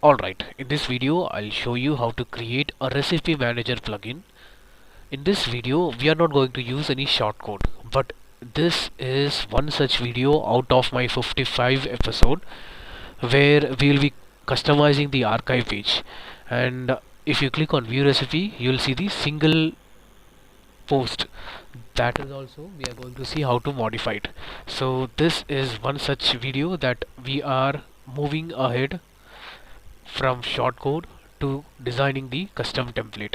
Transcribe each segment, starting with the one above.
Alright, in this video I'll show you how to create a recipe manager plugin. In this video we are not going to use any shortcode, but this is one such video out of my 55 episode where we will be customizing the archive page. And if you click on view recipe, you will see the single post. That is also we are going to see how to modify it. So this is one such video that we are moving ahead from shortcode to designing the custom template.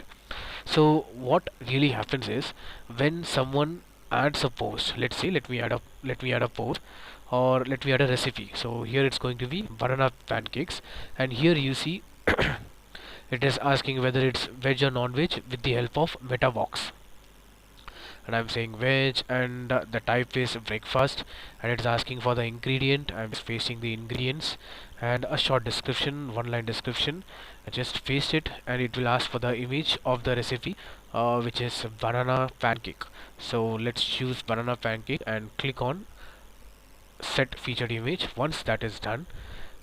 So what really happens is when someone adds a post, let's say let me add a post, or let me add a recipe. So here it's going to be banana pancakes, and here you see it is asking whether it's veg or non-veg with the help of meta box, and I'm saying veg, and the type is breakfast, and it's asking for the ingredient. I'm pasting the ingredients and a short description, one line description. I just paste it and it will ask for the image of the recipe, which is banana pancake. So let's choose banana pancake and click on set featured image. Once that is done,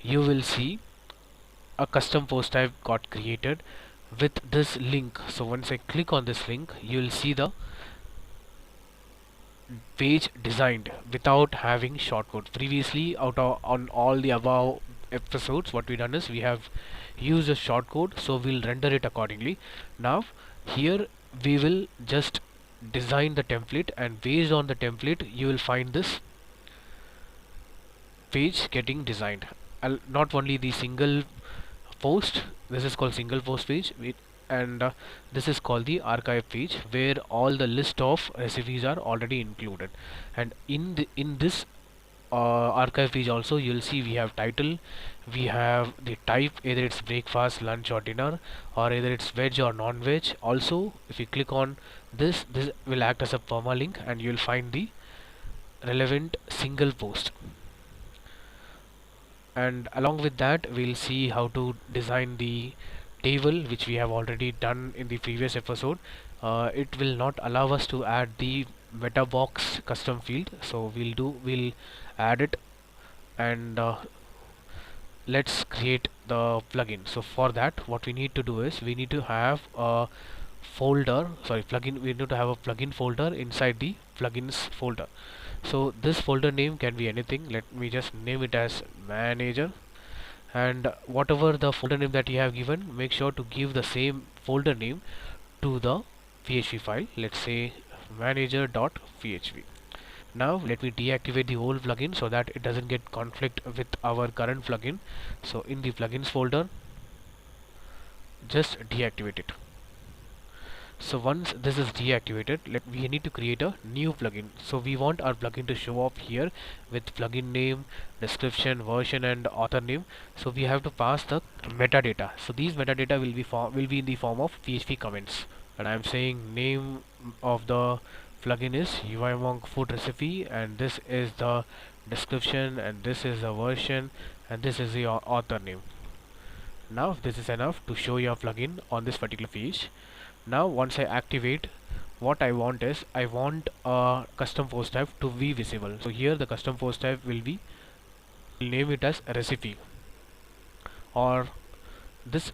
you will see a custom post type got created with this link. So once I click on this link, you will see the page designed without having shortcode. Previously on all the above episodes, what we done is we have used a shortcode, so we'll render it accordingly. Now here we will just design the template, and based on the template you will find this page getting designed. Not only the single post, this is called single post page, and this is called the archive page, where all the list of recipes are already included. And in this archive page also you'll see we have title, we have the type, either it's breakfast, lunch or dinner, or either it's veg or non-veg. Also if you click on this will act as a permalink, and you'll find the relevant single post. And along with that we'll see how to design the table, which we have already done in the previous episode. It will not allow us to add the meta box custom field, so we'll add it, and let's create the plugin. So for that what we need to do is we need to have a plugin. We need to have a plugin folder inside the plugins folder. So this folder name can be anything. Let me just name it as manager, and whatever the folder name that you have given, make sure to give the same folder name to the PHP file. Let's say manager.php. Now let me deactivate the old plugin so that it doesn't get conflict with our current plugin. So in the plugins folder, just deactivate it. So once this is deactivated, we need to create a new plugin. So we want our plugin to show up here with plugin name, description, version and author name. So we have to pass the metadata. So these metadata will be in the form of PHP comments, and I'm saying name of the plugin is UI Monk food recipe, and this is the description, and this is the version, and this is the author name. Now this is enough to show your plugin on this particular page. Now once I activate, what I want is I want a custom post type to be visible. So here the custom post type will name it as recipe, or this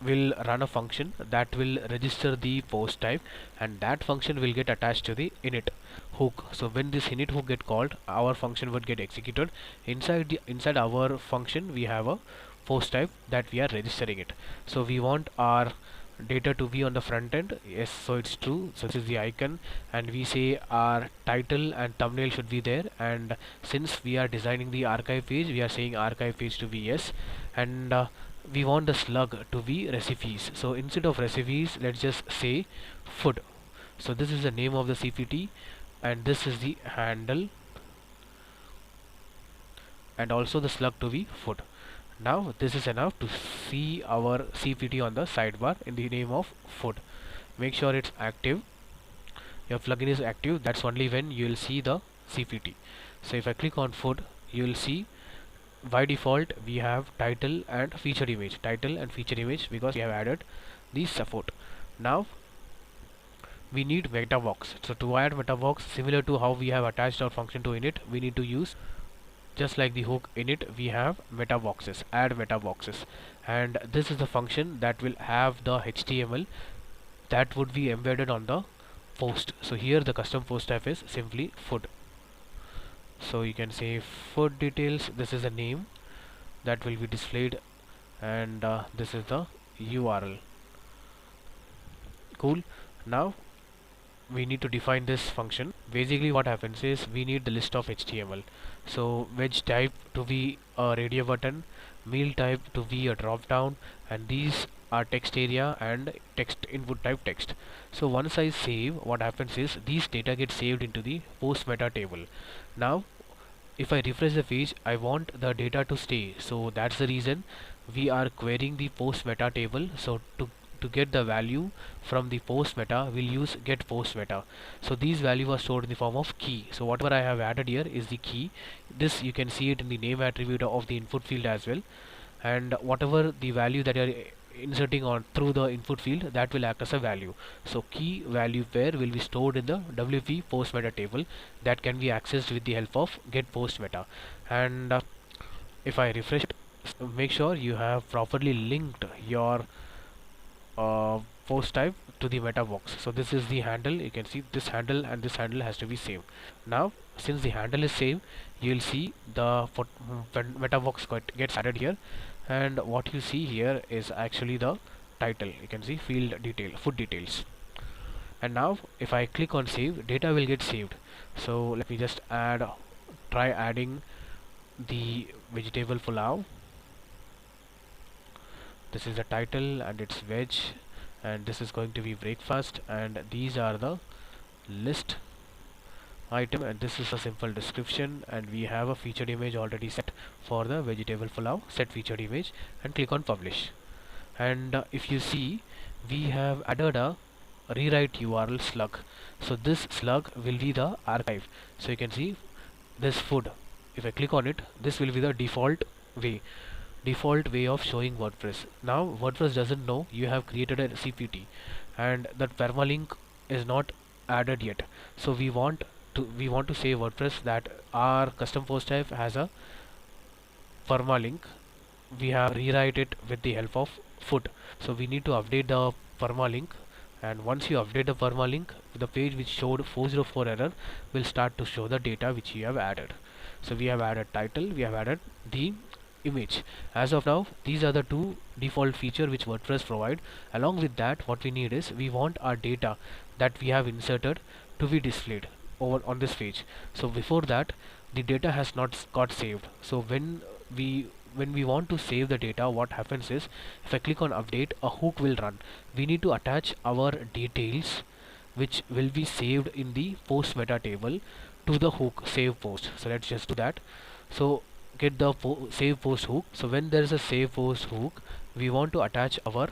will run a function that will register the post type, and that function will get attached to the init hook. So when this init hook get called, our function would get executed. Inside our function we have a post type that we are registering it. So we want our data to be on the front end, yes, so it's true. So this is the icon, and we say our title and thumbnail should be there, and since we are designing the archive page, we are saying archive page to be yes, and we want the slug to be recipes. So instead of recipes, let's just say food. So this is the name of the CPT, and this is the handle, and also the slug to be food. Now this is enough to see our CPT on the sidebar in the name of food. Make sure it's active, your plugin is active. That's only when you will see the CPT. So if I click on food, you will see by default we have title and featured image, because we have added the support. Now we need meta box. So to add meta box, similar to how we have attached our function to init, we need to use just like the hook in it, we have meta boxes, add meta boxes, and this is the function that will have the HTML that would be embedded on the post. So here the custom post type is simply food. So you can say food details, this is a name that will be displayed, and this is the URL. Cool. Now we need to define this function. Basically what happens is we need the list of HTML. So veg type to be a radio button, meal type to be a drop down, and these are text area and text input type text. So once I save, what happens is these data get saved into the post meta table. Now if I refresh the page, I want the data to stay, so that's the reason we are querying the post meta table. So to get the value from the post meta, we'll use get post meta. So these values are stored in the form of key. So whatever I have added here is the key. This you can see it in the name attribute of the input field as well, and whatever the value that you are inserting on through the input field, that will act as a value. So key value pair will be stored in the WP post meta table that can be accessed with the help of get post meta. And if I refresh it, make sure you have properly linked your post type to the meta box. So this is the handle, you can see this handle and this handle has to be saved. Now since the handle is saved, you will see the meta box gets added here, and what you see here is actually the title. You can see field detail, food details. And now if I click on save, data will get saved. So let me just try adding the vegetable pulao. This is the title and it's veg, and this is going to be breakfast, and these are the list item, and this is a simple description, and we have a featured image already set for the vegetable pulao. Set featured image and click on publish, and if you see, we have added a rewrite URL slug. So this slug will be the archive. So you can see this food, if I click on it, this will be the default way of showing WordPress. Now WordPress doesn't know you have created a CPT, and that permalink is not added yet. So we want to say WordPress that our custom post type has a permalink. We have rewrite it with the help of food. So we need to update the permalink, and once you update the permalink, the page which showed 404 error will start to show the data which you have added. So we have added title, we have added the image. As of now, these are the two default feature which WordPress provide. Along with that, what we need is we want our data that we have inserted to be displayed over on this page. So before that, the data has not got saved. So when we want to save the data, what happens is if I click on update, a hook will run. We need to attach our details which will be saved in the post meta table to the hook save post. So let's just do that. So get the save post hook. So when there is a save post hook, we want to attach our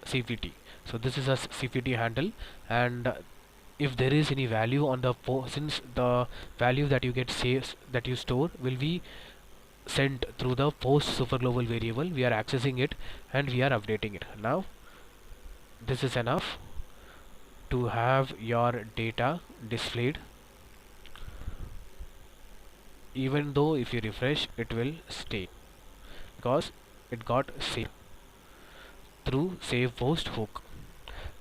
CPT. So this is a CPT handle, and if there is any value on the since the value that you get saved, that you store, will be sent through the post super global variable, we are accessing it and we are updating it. Now this is enough to have your data displayed, even though if you refresh it will stay because it got saved through save post hook.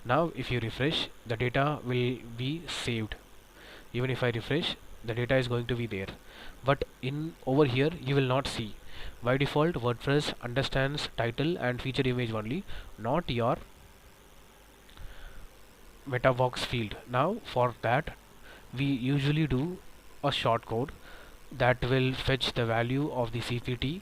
Now if you refresh, the data will be saved. Even if I refresh, the data is going to be there, but in over here you will not see. By default, WordPress understands title and feature image only, not your meta box field. Now for that, we usually do a shortcode that will fetch the value of the CPT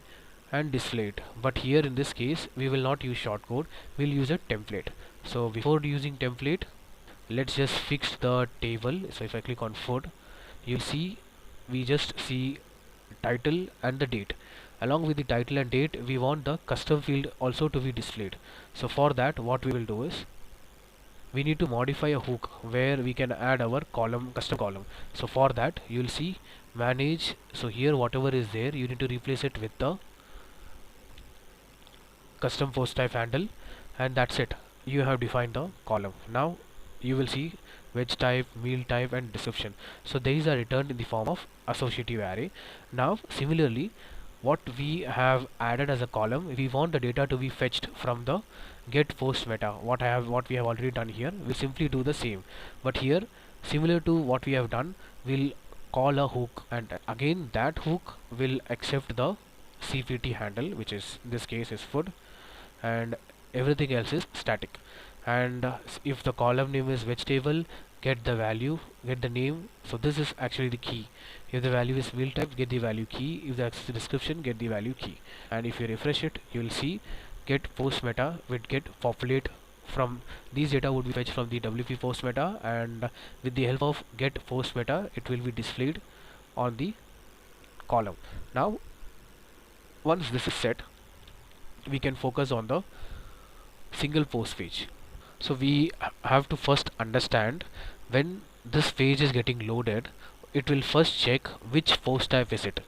and display it. But here in this case, we will not use shortcode, we'll use a template. So before using template, let's just fix the table. So if I click on food, you'll see we just see title and the date. Along with the title and date, we want the custom field also to be displayed. So for that, what we will do is we need to modify a hook where we can add our column, custom column. So for that, you will see manage. So here whatever is there, you need to replace it with the custom post type handle, and that's it. You have defined the column. Now you will see veg type, meal type and description. So these are returned in the form of associative array. Now similarly, what we have added as a column, we want the data to be fetched from the get post meta. What we have already done here, we simply do the same, but here similar to what we have done, we'll call a hook, and again that hook will accept the CPT handle, which is in this case is food, and everything else is static. And if the column name is vegetable, get the value, get the name. So this is actually the key. If the value is meal type, get the value key. If that's the description, get the value key. And if you refresh it, you will see get post meta would get populate from these data would be fetched from the WP post meta, and with the help of get post meta it will be displayed on the column. Now once this is set, we can focus on the single post page. So we have to first understand, when this page is getting loaded, it will first check which post type is it.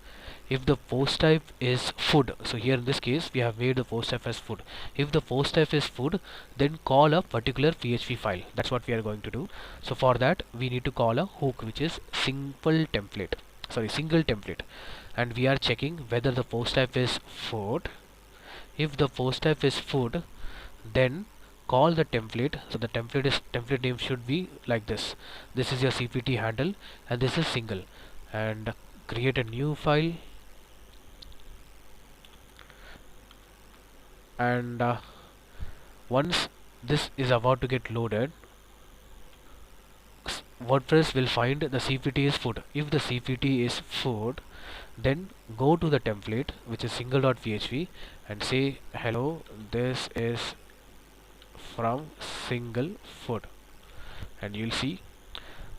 If the post type is food, so here in this case we have made the post type as food. If the post type is food, then call a particular PHP file. That's what we are going to do. So for that we need to call a hook, which is single template, and we are checking whether the post type is food. If the post type is food, then call the template. So the template name should be like this. This is your CPT handle and this is single, and create a new file, and once this is about to get loaded, WordPress will find the CPT is food. If the CPT is food, then go to the template, which is single.php, and say hello, this is from single food, and you'll see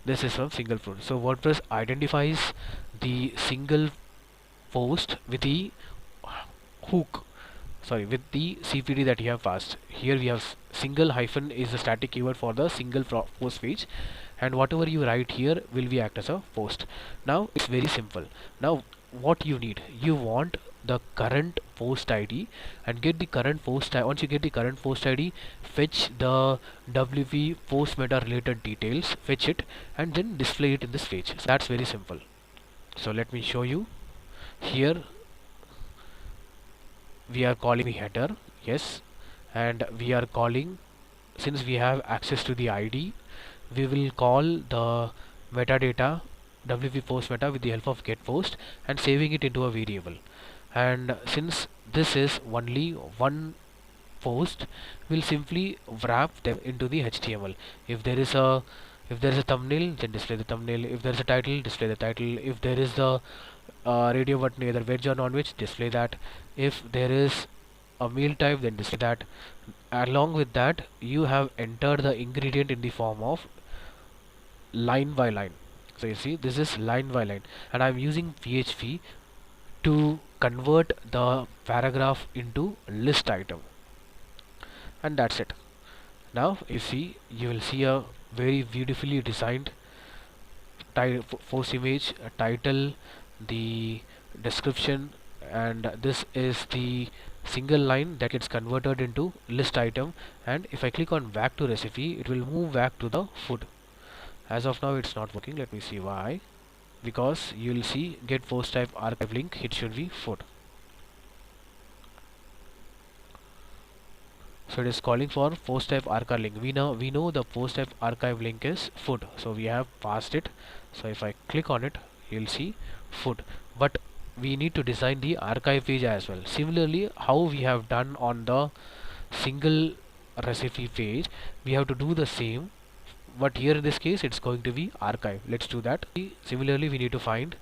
this is from single food. So WordPress identifies the single post with the hook, with the CPT that you have passed. Here we have single hyphen is the static keyword for the single post page, and whatever you write here will be act as a post. Now it's very simple. Now what you need, you want the current post ID, and get the current post ID. Once you get the current post ID, fetch the WP post meta related details, fetch it, and then display it in this page. So that's very simple. So let me show you. Here we are calling the header, yes, and we are calling, since we have access to the ID, we will call the metadata WP post meta with the help of get post and saving it into a variable. And since this is only one post, we'll simply wrap them into the HTML. If there is a thumbnail, then display the thumbnail. If there is a title, display the title. If there is the radio button, either veg or non-veg, display that. If there is a meal type, then display that. Along with that, you have entered the ingredient in the form of line by line. So you see, this is line by line, and I'm using PHP to convert the paragraph into list item, and that's it. Now you will see a very beautifully designed post image, a title, the description, and this is the single line that gets converted into list item. And if I click on back to recipe, it will move back to the food. As of now it's not working. Let me see why. Because you will see get post type archive link, it should be food. So it is calling for post type archive link. We know the post type archive link is food, so we have passed it. So if I click on it, you'll see food, but we need to design the archive page as well. Similarly, how we have done on the single recipe page, we have to do the same, but here in this case it's going to be archive. Let's do that. Similarly, we need to find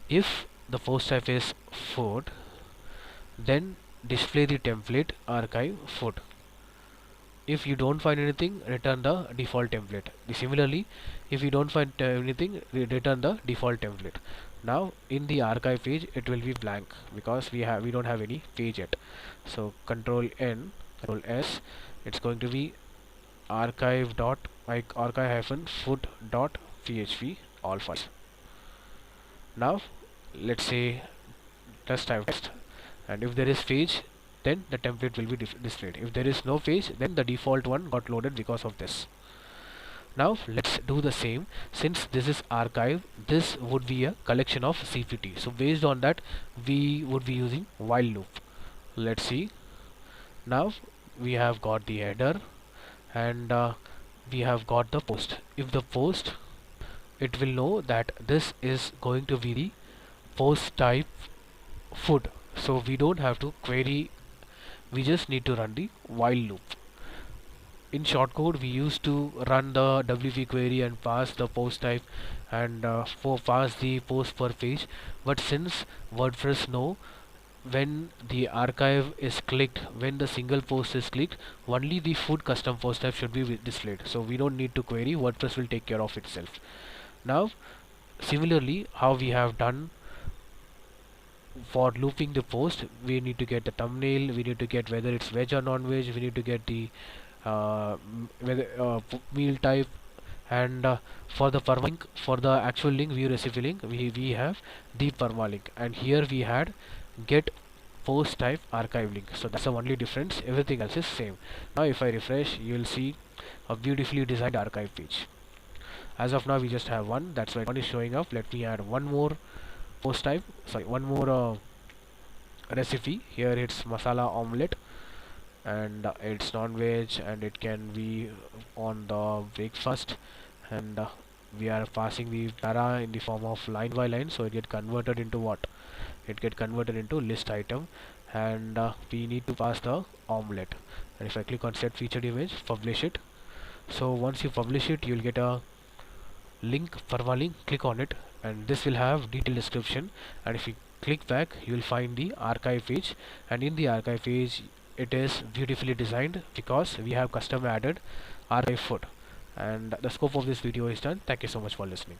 if the post type is food, then display the template archive food. If you don't find anything, return the default template. Similarly, if you don't find anything, return the default template. Now in the archive page it will be blank because we don't have any page yet. So Control N, Control S, it's going to be archive hyphen food dot php all files. Now let's say test type test, and if there is page, then the template will be displayed. If there is no page, then the default one got loaded because of this. Now let's do the same. Since this is archive, this would be a collection of CPT. So based on that, we would be using while loop. Let's see. Now we have got the header, and we have got the post. If the post, it will know that this is going to be the post type food. So we don't have to query, we just need to run the while loop. In shortcode, we used to run the wp query and pass the post type and pass the post per page. But since WordPress know when the archive is clicked, when the single post is clicked, only the food custom post type should be displayed. So we don't need to query, WordPress will take care of itself. Now similarly, how we have done for looping the post, we need to get the thumbnail, we need to get whether it's veg or non-veg, we need to get the whether meal type, and for the permalink, for the actual link, view recipe link, we have the permalink, and here we had get post type archive link. So that's the only difference, everything else is same. Now if I refresh, you will see a beautifully designed archive page. As of now we just have one, that's why one is showing up. Let me add one more post type, sorry, one more recipe. Here it's masala omelette, and it's non-veg, and it can be on the breakfast, and we are passing the para in the form of line by line, so it get converted into what, it get converted into list item, and we need to pass the omelette. And if I click on set featured image, publish it, so once you publish it, you'll get a link, permalink, click on it, and this will have detailed description. And if you click back, you will find the archive page, and in the archive page it is beautifully designed because we have custom added archive food. And the scope of this video is done. Thank you so much for listening.